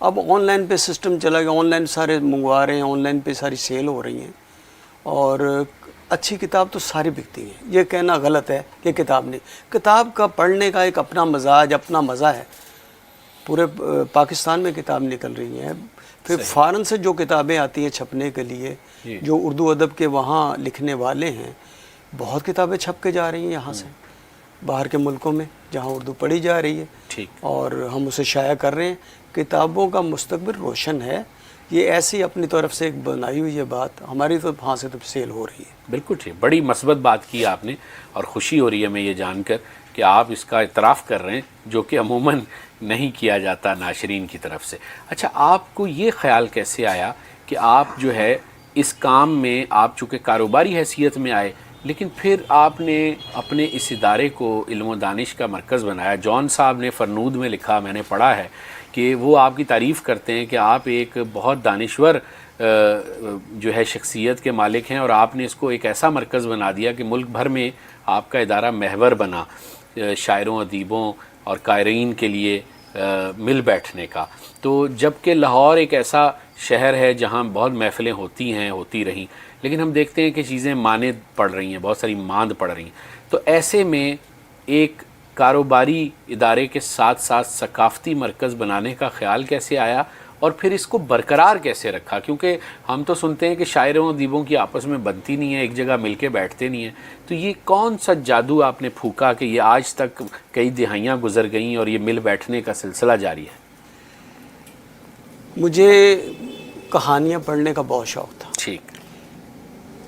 اب on line پہ system چلا گیا, آن لائن سارے منگوا رہے ہیں, آن لائن پہ ساری سیل ہو رہی ہیں, اور اچھی کتاب تو ساری بکتی ہیں. یہ کہنا غلط ہے کہ کتاب نہیں, کتاب کا پڑھنے کا ایک اپنا مزاج, اپنا مزہ ہے. پورے پاکستان میں کتاب نکل رہی ہیں. پھر فارن سے جو کتابیں آتی ہیں چھپنے کے لیے, جو اردو ادب کے وہاں لکھنے والے ہیں, بہت کتابیں چھپ کے جا رہی ہیں یہاں سے باہر کے ملکوں میں جہاں اردو پڑھی جا رہی ہے, اور ہم اسے شائع کر رہے ہیں. کتابوں کا مستقبل روشن ہے. یہ ایسی اپنی طرف سے ایک بنائی ہوئی ہے بات, ہماری طرف وہاں سے تو سیل ہو رہی ہے. بالکل ٹھیک, بڑی مثبت بات کی آپ نے, اور خوشی ہو رہی ہے میں یہ جان کر کہ آپ اس کا اعتراف کر رہے ہیں, جو کہ عموماً نہیں کیا جاتا ناشرین کی طرف سے. اچھا, آپ کو یہ خیال کیسے آیا کہ آپ جو ہے اس کام میں, آپ چونکہ کاروباری حیثیت میں آئے, لیکن پھر آپ نے اپنے اس ادارے کو علم و دانش کا مرکز بنایا؟ جان صاحب نے فرنود میں لکھا, میں نے پڑھا ہے کہ وہ آپ کی تعریف کرتے ہیں کہ آپ ایک بہت دانشور جو ہے شخصیت کے مالک ہیں, اور آپ نے اس کو ایک ایسا مرکز بنا دیا کہ ملک بھر میں آپ کا ادارہ محور بنا شاعروں, ادیبوں اور قارئین کے لیے مل بیٹھنے کا. تو جب کہ لاہور ایک ایسا شہر ہے جہاں بہت محفلیں ہوتی ہیں, ہوتی رہیں, لیکن ہم دیکھتے ہیں کہ چیزیں ماند پڑ رہی ہیں, بہت ساری ماند پڑ رہی ہیں. تو ایسے میں ایک کاروباری ادارے کے ساتھ ساتھ ثقافتی مرکز بنانے کا خیال کیسے آیا, اور پھر اس کو برقرار کیسے رکھا؟ کیونکہ ہم تو سنتے ہیں کہ شاعروں ادیبوں کی آپس میں بنتی نہیں ہے, ایک جگہ مل کے بیٹھتے نہیں ہیں. تو یہ کون سا جادو آپ نے پھونکا کہ یہ آج تک کئی دہائیاں گزر گئیں اور یہ مل بیٹھنے کا سلسلہ جاری ہے؟ مجھے کہانیاں پڑھنے کا بہت شوق تھا. ٹھیک.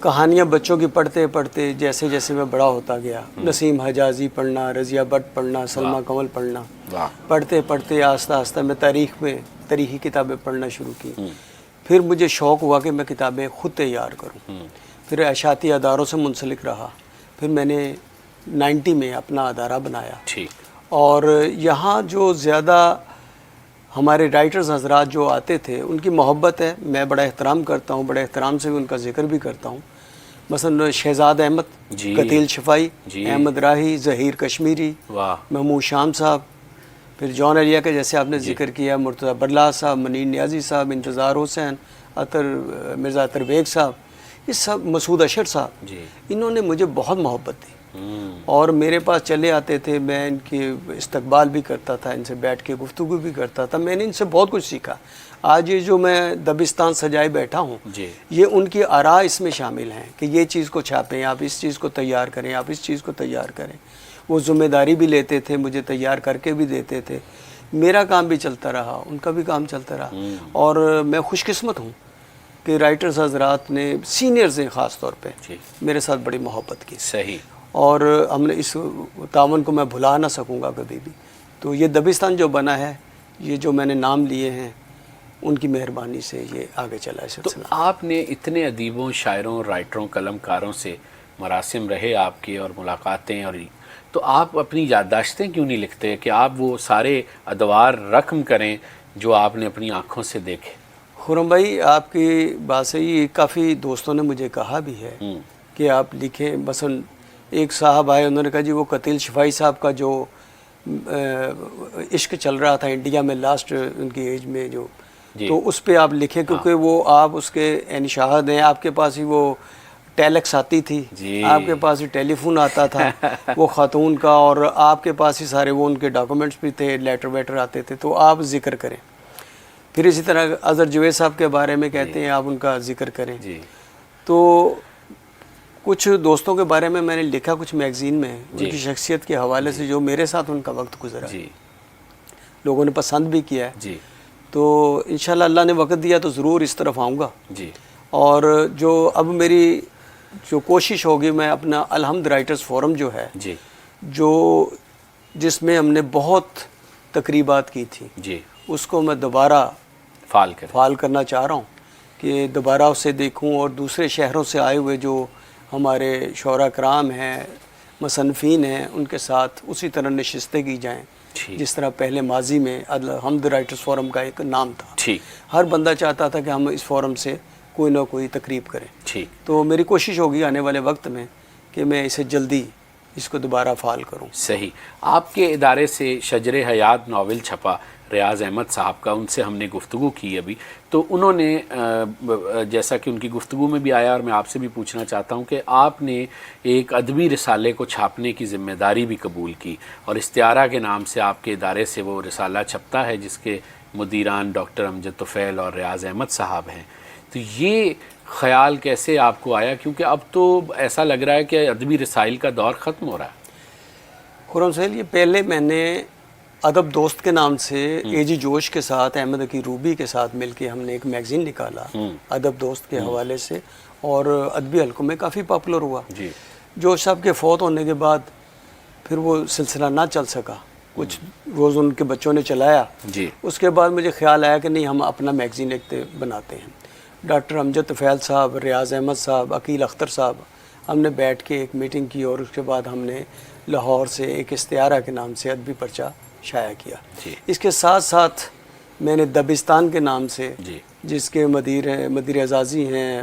کہانیاں بچوں کی پڑھتے پڑھتے جیسے جیسے میں بڑا ہوتا گیا, نسیم حجازی پڑھنا, رضیہ بٹ پڑھنا, سلمیٰ کنول پڑھنا, پڑھتے پڑھتے آہستہ آہستہ میں تاریخی کتابیں پڑھنا شروع کی. پھر مجھے شوق ہوا کہ میں کتابیں خود تیار کروں. پھر اشاعتی اداروں سے منسلک رہا. پھر میں نے 90 میں اپنا ادارہ بنایا. اور یہاں جو زیادہ ہمارے رائٹرز حضرات جو آتے تھے ان کی محبت ہے, میں بڑا احترام کرتا ہوں, بڑے احترام سے بھی ان کا ذکر بھی کرتا ہوں. مثلا شہزاد احمد, قتیل شفائی, احمد راہی, ظہیر کشمیری, محمود شام صاحب, پھر جان علیہ کے جیسے آپ نے ذکر کیا, مرتضیٰ برلا صاحب, منیر نیازی صاحب, انتظار حسین, مرزا عطر بیگ صاحب, یہ سب, مسعود اشر صاحب, انہوں نے مجھے بہت محبت دی اور میرے پاس چلے آتے تھے. میں ان کے استقبال بھی کرتا تھا, ان سے بیٹھ کے گفتگو بھی کرتا تھا. میں نے ان سے بہت کچھ سیکھا. آج یہ جو میں دبستان سجائے بیٹھا ہوں, یہ ان کی آراء اس میں شامل ہیں کہ یہ چیز کو چھاپیں, آپ اس چیز کو تیار کریں, آپ اس چیز کو تیار کریں. وہ ذمہ داری بھی لیتے تھے, مجھے تیار کر کے بھی دیتے تھے. میرا کام بھی چلتا رہا, ان کا بھی کام چلتا رہا. اور میں خوش قسمت ہوں کہ رائٹرز حضرات نے, سینئرز نے خاص طور پہ میرے ساتھ بڑی محبت کی. صحیح. اور ہم نے اس تعاون کو میں بھلا نہ سکوں گا کبھی بھی. تو یہ دبستان جو بنا ہے, یہ جو میں نے نام لیے ہیں, ان کی مہربانی سے یہ آگے چلا ہے سلسلہ. تو آپ نے اتنے ادیبوں, شاعروں, رائٹروں, قلم کاروں سے مراسم رہے آپ کے, اور ملاقاتیں, اور تو آپ اپنی یادداشتیں کیوں نہیں لکھتے کہ آپ وہ سارے ادوار رقم کریں جو آپ نے اپنی آنکھوں سے دیکھے؟ خرم بھائی, آپ کی بات صحیح. کافی دوستوں نے مجھے کہا بھی ہے کہ آپ لکھیں. مثلا ایک صاحب آئے, انہوں نے کہا جی وہ قتیل شفائی صاحب کا جو عشق چل رہا تھا انڈیا میں لاسٹ ان کی ایج میں, جو تو اس پہ آپ لکھیں, کیونکہ وہ آپ اس کے یعنی شاہد ہیں. آپ کے پاس ہی وہ ٹیلیکس آتی تھی, آپ کے پاس ہی ٹیلی فون آتا تھا وہ خاتون کا, اور آپ کے پاس ہی سارے وہ ان کے ڈاکومنٹس بھی تھے, لیٹر ویٹر آتے تھے, تو آپ ذکر کریں. پھر اسی طرح اظہر جوید صاحب کے بارے میں کہتے ہیں, آپ ان کا ذکر کریں. تو کچھ دوستوں کے بارے میں نے لکھا کچھ میگزین میں, ان کی شخصیت کے حوالے سے جو میرے ساتھ ان کا وقت گزرا, لوگوں نے پسند بھی کیا ہے. تو انشاءاللہ اللہ نے وقت دیا تو ضرور اس طرف آؤں گا. اور جو اب میری جو کوشش ہوگی, میں اپنا الحمد رائٹرز فورم جو ہے, جو جس میں ہم نے بہت تقریبات کی تھی, اس کو میں دوبارہ فعال کرنا چاہ رہا ہوں کہ دوبارہ اسے دیکھوں, اور دوسرے شہروں سے آئے ہوئے جو ہمارے شعراء کرام ہیں, مصنفین ہیں, ان کے ساتھ اسی طرح نشستیں کی جائیں جس طرح پہلے ماضی میں الحمد رائٹرز فورم کا ایک نام تھا. ہر بندہ چاہتا تھا کہ ہم اس فورم سے کوئی نہ کوئی تقریب کریں. تو میری کوشش ہوگی آنے والے وقت میں کہ میں اسے جلدی اس کو دوبارہ فعال کروں. صحیح. آپ کے ادارے سے شجر حیات ناول چھپا, ریاض احمد صاحب کا، ان سے ہم نے گفتگو کی ابھی، تو انہوں نے جیسا کہ ان کی گفتگو میں بھی آیا اور میں آپ سے بھی پوچھنا چاہتا ہوں کہ آپ نے ایک ادبی رسالے کو چھاپنے کی ذمہ داری بھی قبول کی، اور استعارہ کے نام سے آپ کے ادارے سے وہ رسالہ چھپتا ہے جس کے مدیران ڈاکٹر امجد طفیل اور ریاض احمد صاحب ہیں. تو یہ خیال کیسے آپ کو آیا؟ کیونکہ اب تو ایسا لگ رہا ہے کہ ادبی رسائل کا دور ختم ہو رہا ہے. خرم سہیل، یہ پہلے میں نے ادب دوست کے نام سے اے جی جوش کے ساتھ، احمد عقیل روبی کے ساتھ مل کے ہم نے ایک میگزین نکالا ادب دوست کے حوالے سے، اور ادبی حلقوں میں کافی پاپولر ہوا. جی. جوش صاحب کے فوت ہونے کے بعد پھر وہ سلسلہ نہ چل سکا، کچھ روز ان کے بچوں نے چلایا. جی. اس کے بعد مجھے خیال آیا کہ نہیں، ہم اپنا میگزین ایک بناتے ہیں. ڈاکٹر امجد طفیل صاحب، ریاض احمد صاحب، عقیل اختر صاحب، ہم نے بیٹھ کے ایک میٹنگ کی، اور اس کے بعد ہم نے لاہور سے ایک استعارہ کے نام سے ادبی پرچہ شائع کیا. جی. اس کے ساتھ ساتھ میں نے دبستان کے نام سے، جی. جس کے مدیر اعزازی ہیں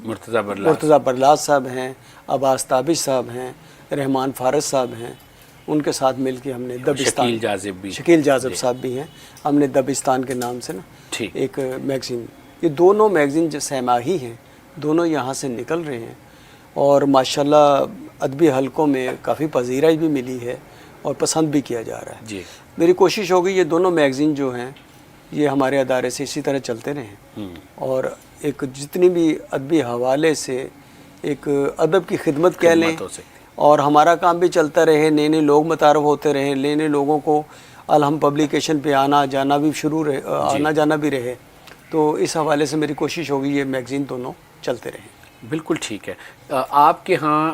مرتضیٰ برلاس صاحب ہیں، عباس تابش صاحب ہیں، رحمان فارس صاحب ہیں، ان کے ساتھ مل کے ہم نے دبستان، شکیل جاذب صاحب بھی ہیں، ہم نے دبستان کے نام سے نا ایک میگزین. یہ دونوں میگزین جو سہماہی ہیں، دونوں یہاں سے نکل رہے ہیں، اور ماشاءاللہ ادبی حلقوں میں کافی پذیرائی بھی ملی ہے اور پسند بھی کیا جا رہا ہے. جی. میری کوشش ہوگی یہ دونوں میگزین جو ہیں یہ ہمارے ادارے سے اسی طرح چلتے رہیں، اور ایک جتنی بھی ادبی حوالے سے ایک ادب کی خدمت کہہ لیں، اور ہمارا کام بھی چلتا رہے، نئے نئے لوگ متعارف ہوتے رہے، نئے نئے لوگوں کو الہم پبلیکیشن پہ آنا جانا بھی آنا جانا بھی رہے. تو اس حوالے سے میری کوشش ہوگی یہ میگزین دونوں چلتے رہیں. بالکل ٹھیک ہے. آپ کے ہاں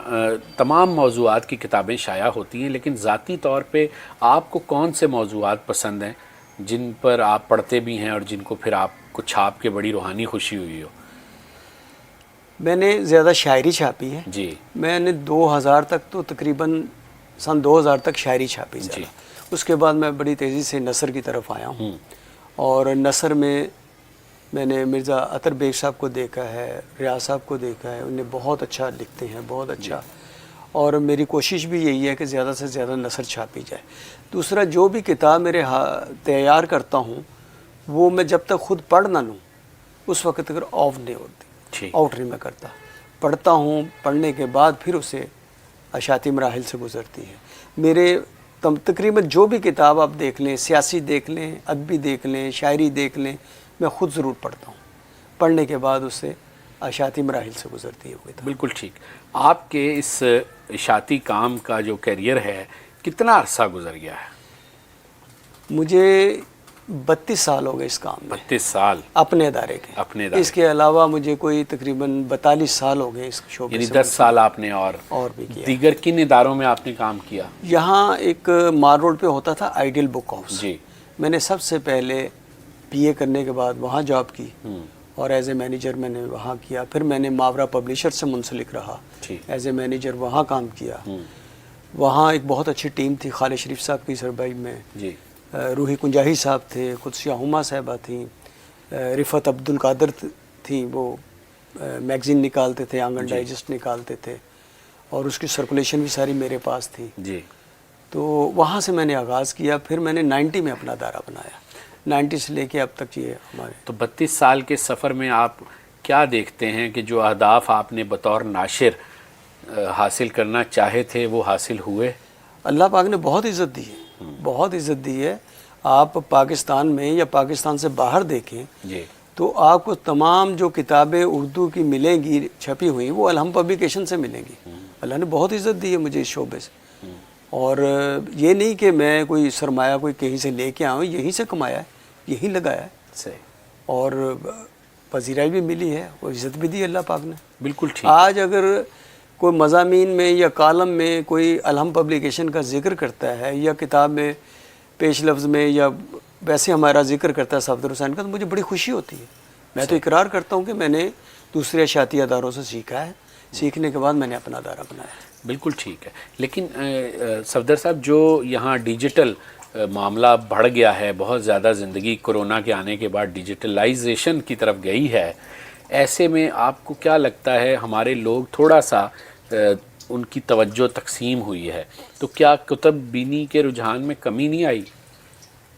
تمام موضوعات کی کتابیں شائع ہوتی ہیں، لیکن ذاتی طور پہ آپ کو کون سے موضوعات پسند ہیں جن پر آپ پڑھتے بھی ہیں اور جن کو پھر آپ کو چھاپ کے بڑی روحانی خوشی ہوئی ہو؟ میں نے زیادہ شاعری چھاپی ہے. جی. میں نے 2000 تک تو تقریباً سن 2000 تک شاعری چھاپی. جی. اس کے بعد میں بڑی تیزی سے نثر کی طرف آیا ہوں، اور نثر میں نے مرزا عطر بیگ صاحب کو دیکھا ہے، ریاض صاحب کو دیکھا ہے، انہیں بہت اچھا لکھتے ہیں، بہت اچھا. اور میری کوشش بھی یہی ہے کہ زیادہ سے زیادہ نثر چھاپی جائے. دوسرا، جو بھی کتاب میرے تیار کرتا ہوں وہ میں جب تک خود پڑھ نہ لوں اس وقت تک آف نہیں ہوتی، آؤٹ نہیں میں کرتا. پڑھتا ہوں، پڑھنے کے بعد پھر اسے اشاعتی مراحل سے گزرتی ہے. میرے تقریباً جو بھی کتاب آپ دیکھ لیں، سیاسی دیکھ لیں، ادبی دیکھ لیں، شاعری دیکھ لیں، میں خود ضرور پڑھتا ہوں. پڑھنے کے بعد اس سے اشاعتی مراحل سے گزرتی ہے وہ کتاب. بالکل ٹھیک. آپ کے اس اشاعتی کام کا جو کیریئر ہے کتنا عرصہ گزر گیا ہے؟ مجھے 32 سال ہو گئے اس کام میں. 32 سال اپنے ادارے کے. اس کے علاوہ مجھے کوئی تقریباً 42 سال ہو گئے اس شعبے سے. یعنی 10 سال آپ نے اور بھی کیا. دیگر کن اداروں میں آپ نے کام کیا؟ یہاں ایک مار روڈ پہ ہوتا تھا آئیڈیل بک ہاؤس. جی. میں نے سب سے پہلے پی اے کرنے کے بعد وہاں جاب کی، اور ایز اے مینیجر میں نے وہاں کیا. پھر میں نے ماورا پبلیشر سے منسلک رہا، ایز اے مینیجر وہاں کام کیا. وہاں ایک بہت اچھی ٹیم تھی خالد شریف صاحب کی سربراہی میں. روحی کنجاہی صاحب تھے، قدسیہ ہما صاحبہ تھیں، رفعت عبد القادر تھیں، وہ میگزین نکالتے تھے، آنگن ڈائجسٹ نکالتے تھے، اور اس کی سرکولیشن بھی ساری میرے پاس تھی. تو وہاں سے میں نے آغاز کیا. پھر میں نے 90 میں اپنا ادارہ بنایا، 90 سے لے کے اب تک یہ ہمارے. تو 32 سال کے سفر میں آپ کیا دیکھتے ہیں کہ جو اہداف آپ نے بطور ناشر حاصل کرنا چاہے تھے وہ حاصل ہوئے؟ اللہ پاک نے بہت عزت دی ہے، بہت عزت دی ہے. آپ پاکستان میں یا پاکستان سے باہر دیکھیں تو آپ کو تمام جو کتابیں اردو کی ملیں گی چھپی ہوئی وہ الہم پبلیکیشن سے ملیں گی. اللہ نے بہت عزت دی ہے مجھے اس شعبے سے. اور یہ نہیں کہ میں کوئی سرمایہ کوئی کہیں سے لے کے آؤں، یہیں سے کمایا ہے، یہیں لگایا ہے. صحیح. اور پذیرائی بھی ملی ہے، وہ عزت بھی دی اللہ پاک نے. بالکل ٹھیک. آج اگر کوئی مضامین میں یا کالم میں کوئی الہم پبلیکیشن کا ذکر کرتا ہے، یا کتاب میں پیش لفظ میں یا ویسے ہمارا ذکر کرتا ہے صفدر حسین کا، تو مجھے بڑی خوشی ہوتی ہے. میں تو اقرار کرتا ہوں کہ میں نے دوسرے اشاعتی اداروں سے سیکھا ہے، سیکھنے کے بعد میں نے اپنا ادارہ بنایا. بالکل ٹھیک ہے. لیکن صفدر صاحب، جو یہاں ڈیجیٹل معاملہ بڑھ گیا ہے، بہت زیادہ زندگی کورونا کے آنے کے بعد ڈیجیٹلائزیشن کی طرف گئی ہے، ایسے میں آپ کو کیا لگتا ہے ہمارے لوگ تھوڑا سا ان کی توجہ تقسیم ہوئی ہے، تو کیا کتب بینی کے رجحان میں کمی نہیں آئی؟